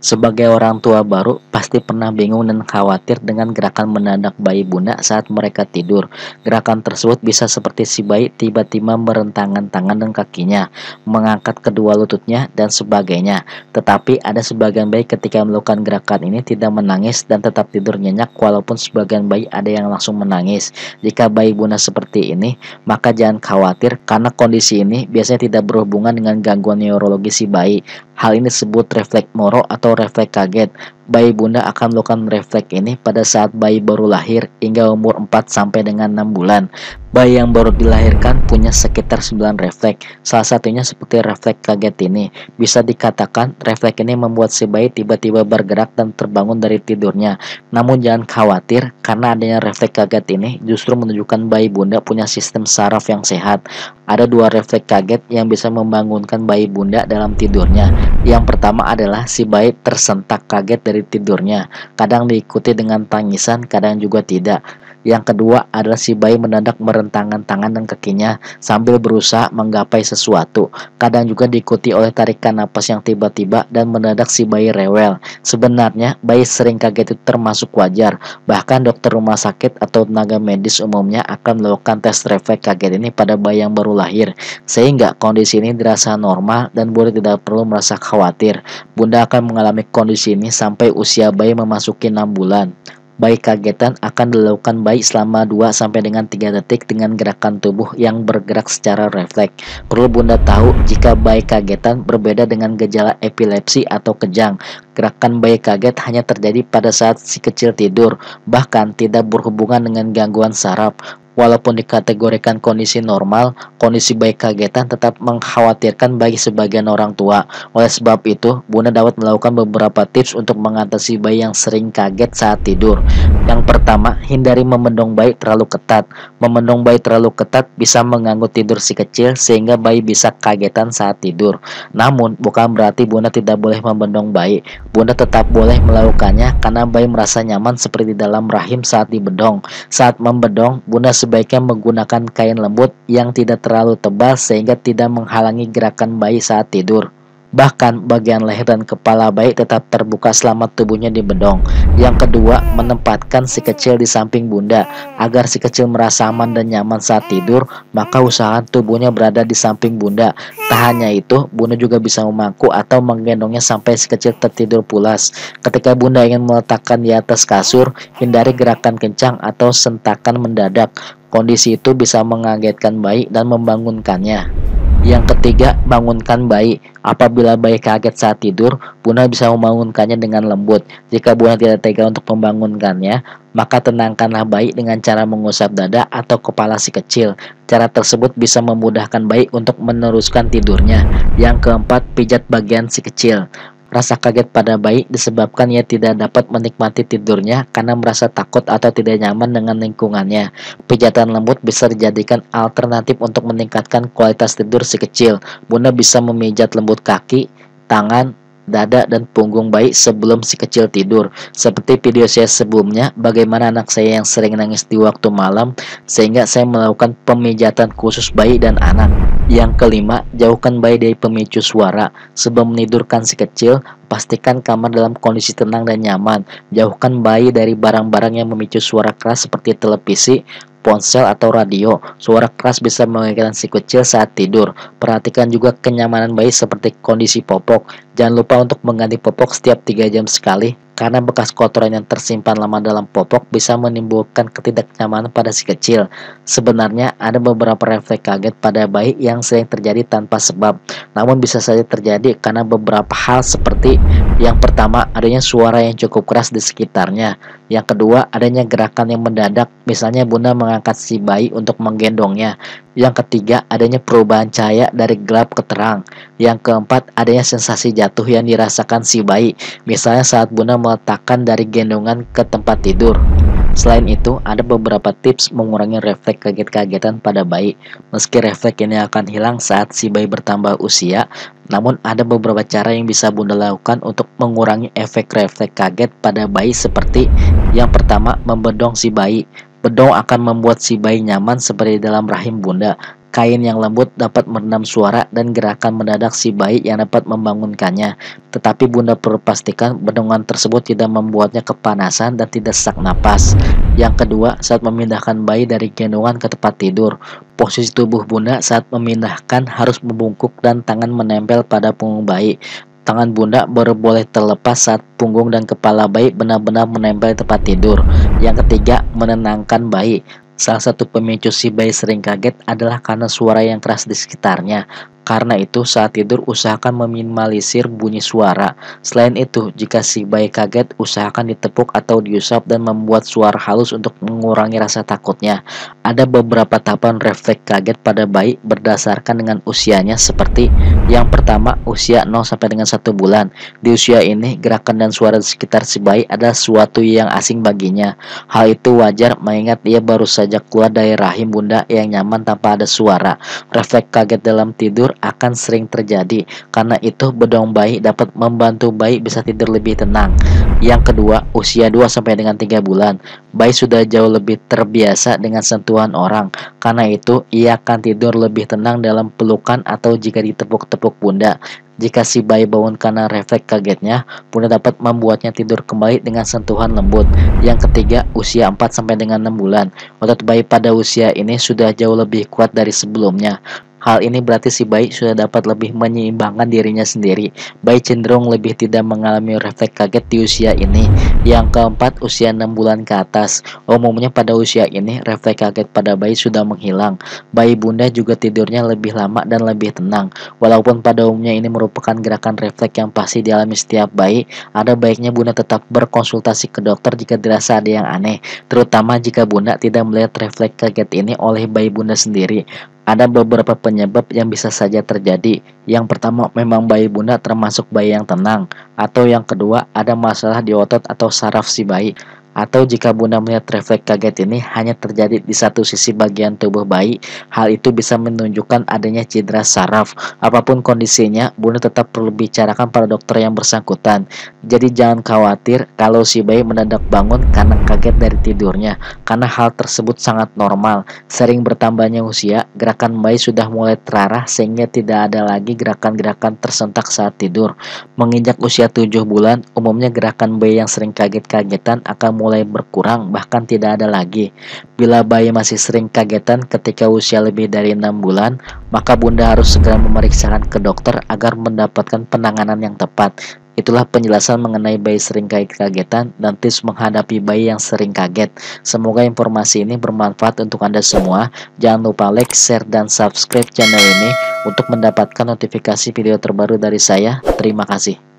Sebagai orang tua baru, pasti pernah bingung dan khawatir dengan gerakan mendadak bayi bunda saat mereka tidur. Gerakan tersebut bisa seperti si bayi tiba-tiba merentangkan tangan dan kakinya, mengangkat kedua lututnya, dan sebagainya. Tetapi ada sebagian bayi ketika melakukan gerakan ini tidak menangis dan tetap tidur nyenyak, walaupun sebagian bayi ada yang langsung menangis. Jika bayi bunda seperti ini, maka jangan khawatir karena kondisi ini biasanya tidak berhubungan dengan gangguan neurologi si bayi. Hal ini disebut refleks moro atau refleks kaget. Bayi bunda akan melakukan refleks ini pada saat bayi baru lahir hingga umur 4 sampai dengan 6 bulan. Bayi yang baru dilahirkan punya sekitar 9 refleks. Salah satunya seperti refleks kaget ini. Bisa dikatakan refleks ini membuat si bayi tiba-tiba bergerak dan terbangun dari tidurnya. Namun jangan khawatir karena adanya refleks kaget ini justru menunjukkan bayi bunda punya sistem saraf yang sehat. Ada dua refleks kaget yang bisa membangunkan bayi bunda dalam tidurnya. Yang pertama adalah si bayi tersentak kaget dari tidurnya. Kadang diikuti dengan tangisan, kadang juga tidak. Yang kedua adalah si bayi mendadak merentangkan tangan dan kakinya sambil berusaha menggapai sesuatu. Kadang juga diikuti oleh tarikan napas yang tiba-tiba dan mendadak si bayi rewel. Sebenarnya bayi sering kaget itu termasuk wajar. Bahkan dokter rumah sakit atau tenaga medis umumnya akan melakukan tes refleks kaget ini pada bayi yang baru lahir. Sehingga kondisi ini dirasa normal dan bunda tidak perlu merasa khawatir. Bunda akan mengalami kondisi ini sampai usia bayi memasuki 6 bulan. Bayi kagetan akan dilakukan bayi selama 2 sampai dengan 3 detik dengan gerakan tubuh yang bergerak secara refleks. Perlu bunda tahu jika bayi kagetan berbeda dengan gejala epilepsi atau kejang. Gerakan bayi kaget hanya terjadi pada saat si kecil tidur, bahkan tidak berhubungan dengan gangguan saraf. Walaupun dikategorikan kondisi normal, kondisi bayi kagetan tetap mengkhawatirkan bagi sebagian orang tua. Oleh sebab itu, bunda dapat melakukan beberapa tips untuk mengatasi bayi yang sering kaget saat tidur. Yang pertama, hindari membendong bayi terlalu ketat. Membendong bayi terlalu ketat bisa mengganggu tidur si kecil sehingga bayi bisa kagetan saat tidur. Namun, bukan berarti bunda tidak boleh membendong bayi. Bunda tetap boleh melakukannya karena bayi merasa nyaman seperti di dalam rahim saat dibendong. Saat membendong, bunda sebaiknya menggunakan kain lembut yang tidak terlalu tebal sehingga tidak menghalangi gerakan bayi saat tidur. Bahkan bagian leher dan kepala bayi tetap terbuka selama tubuhnya dibendong. Yang kedua, menempatkan si kecil di samping bunda. Agar si kecil merasa aman dan nyaman saat tidur, maka usahakan tubuhnya berada di samping bunda. Tak hanya itu, bunda juga bisa memangku atau menggendongnya sampai si kecil tertidur pulas. Ketika bunda ingin meletakkan di atas kasur, hindari gerakan kencang atau sentakan mendadak. Kondisi itu bisa mengagetkan bayi dan membangunkannya. Yang ketiga, bangunkan bayi. Apabila bayi kaget saat tidur, bunda bisa membangunkannya dengan lembut. Jika bunda tidak tega untuk membangunkannya, maka tenangkanlah bayi dengan cara mengusap dada atau kepala si kecil. Cara tersebut bisa memudahkan bayi untuk meneruskan tidurnya. Yang keempat, pijat bagian si kecil. Rasa kaget pada bayi disebabkan ia tidak dapat menikmati tidurnya karena merasa takut atau tidak nyaman dengan lingkungannya. Pijatan lembut bisa dijadikan alternatif untuk meningkatkan kualitas tidur si kecil. Bunda bisa memijat lembut kaki, tangan, dada, dan punggung bayi sebelum si kecil tidur. Seperti video saya sebelumnya, bagaimana anak saya yang sering nangis di waktu malam, sehingga saya melakukan pemijatan khusus bayi dan anak. Yang kelima, jauhkan bayi dari pemicu suara. Sebelum menidurkan si kecil, pastikan kamar dalam kondisi tenang dan nyaman. Jauhkan bayi dari barang-barang yang memicu suara keras seperti televisi, ponsel, atau radio. Suara keras bisa mengagetkan si kecil saat tidur. Perhatikan juga kenyamanan bayi seperti kondisi popok. Jangan lupa untuk mengganti popok setiap 3 jam sekali, karena bekas kotoran yang tersimpan lama dalam popok bisa menimbulkan ketidaknyamanan pada si kecil. Sebenarnya ada beberapa refleks kaget pada bayi yang sering terjadi tanpa sebab, namun bisa saja terjadi karena beberapa hal seperti: yang pertama, adanya suara yang cukup keras di sekitarnya. Yang kedua, adanya gerakan yang mendadak, misalnya bunda mengangkat si bayi untuk menggendongnya. Yang ketiga, adanya perubahan cahaya dari gelap ke terang. Yang keempat, adanya sensasi jatuh yang dirasakan si bayi, misalnya saat bunda meletakkan dari gendongan ke tempat tidur. Selain itu, ada beberapa tips mengurangi refleks kaget-kagetan pada bayi. Meski refleks ini akan hilang saat si bayi bertambah usia, namun ada beberapa cara yang bisa bunda lakukan untuk mengurangi efek refleks kaget pada bayi, seperti: yang pertama, membendong si bayi. Bedong akan membuat si bayi nyaman seperti dalam rahim bunda. Kain yang lembut dapat meredam suara dan gerakan mendadak si bayi yang dapat membangunkannya. Tetapi Bunda perlu pastikan bendungan tersebut tidak membuatnya kepanasan dan tidak sesak napas. Yang kedua, saat memindahkan bayi dari gendongan ke tempat tidur, posisi tubuh Bunda saat memindahkan harus membungkuk dan tangan menempel pada punggung bayi. Tangan Bunda baru boleh terlepas saat punggung dan kepala bayi benar-benar menempel di tempat tidur. Yang ketiga, menenangkan bayi. Salah satu pemicu si bayi sering kaget adalah karena suara yang keras di sekitarnya. Karena itu, saat tidur usahakan meminimalisir bunyi suara. Selain itu, jika si bayi kaget, usahakan ditepuk atau diusap dan membuat suara halus untuk mengurangi rasa takutnya. Ada beberapa tahapan refleks kaget pada bayi berdasarkan dengan usianya, seperti yang pertama, usia 0 sampai dengan 1 bulan. Di usia ini, gerakan dan suara di sekitar si bayi adalah sesuatu yang asing baginya. Hal itu wajar mengingat ia baru saja keluar dari rahim Bunda yang nyaman tanpa ada suara. Refleks kaget dalam tidur akan sering terjadi. Karena itu, bedong bayi dapat membantu bayi bisa tidur lebih tenang. Yang kedua, usia 2 sampai dengan 3 bulan. Bayi sudah jauh lebih terbiasa dengan sentuhan orang. Karena itu, ia akan tidur lebih tenang dalam pelukan atau jika ditepuk-tepuk Bunda. Jika si bayi bangun karena refleks kagetnya, Bunda dapat membuatnya tidur kembali dengan sentuhan lembut. Yang ketiga, usia 4 sampai dengan 6 bulan. Otot bayi pada usia ini sudah jauh lebih kuat dari sebelumnya. Hal ini berarti si bayi sudah dapat lebih menyeimbangkan dirinya sendiri. Bayi cenderung lebih tidak mengalami refleks kaget di usia ini. Yang keempat, usia 6 bulan ke atas. Umumnya pada usia ini, refleks kaget pada bayi sudah menghilang. Bayi Bunda juga tidurnya lebih lama dan lebih tenang. Walaupun pada umumnya ini merupakan gerakan refleks yang pasti dialami setiap bayi, ada baiknya Bunda tetap berkonsultasi ke dokter jika dirasa ada yang aneh, terutama jika Bunda tidak melihat refleks kaget ini oleh bayi Bunda sendiri. Ada beberapa penyebab yang bisa saja terjadi. Yang pertama, memang bayi Bunda termasuk bayi yang tenang. Atau yang kedua, ada masalah di otot atau saraf si bayi. Atau jika Bunda melihat refleks kaget ini hanya terjadi di satu sisi bagian tubuh bayi, hal itu bisa menunjukkan adanya cedera saraf. Apapun kondisinya, Bunda tetap perlu bicarakan pada dokter yang bersangkutan. Jadi jangan khawatir kalau si bayi mendadak bangun karena kaget dari tidurnya, karena hal tersebut sangat normal. Sering bertambahnya usia, gerakan bayi sudah mulai terarah sehingga tidak ada lagi gerakan-gerakan tersentak saat tidur. Menginjak usia 7 bulan, umumnya gerakan bayi yang sering kaget-kagetan akan mulai berkurang, bahkan tidak ada lagi. Bila bayi masih sering kagetan ketika usia lebih dari 6 bulan, maka Bunda harus segera memeriksakan ke dokter agar mendapatkan penanganan yang tepat. Itulah penjelasan mengenai bayi sering kaget-kagetan dan tips menghadapi bayi yang sering kaget. Semoga informasi ini bermanfaat untuk Anda semua. Jangan lupa like, share, dan subscribe channel ini untuk mendapatkan notifikasi video terbaru dari saya. Terima kasih.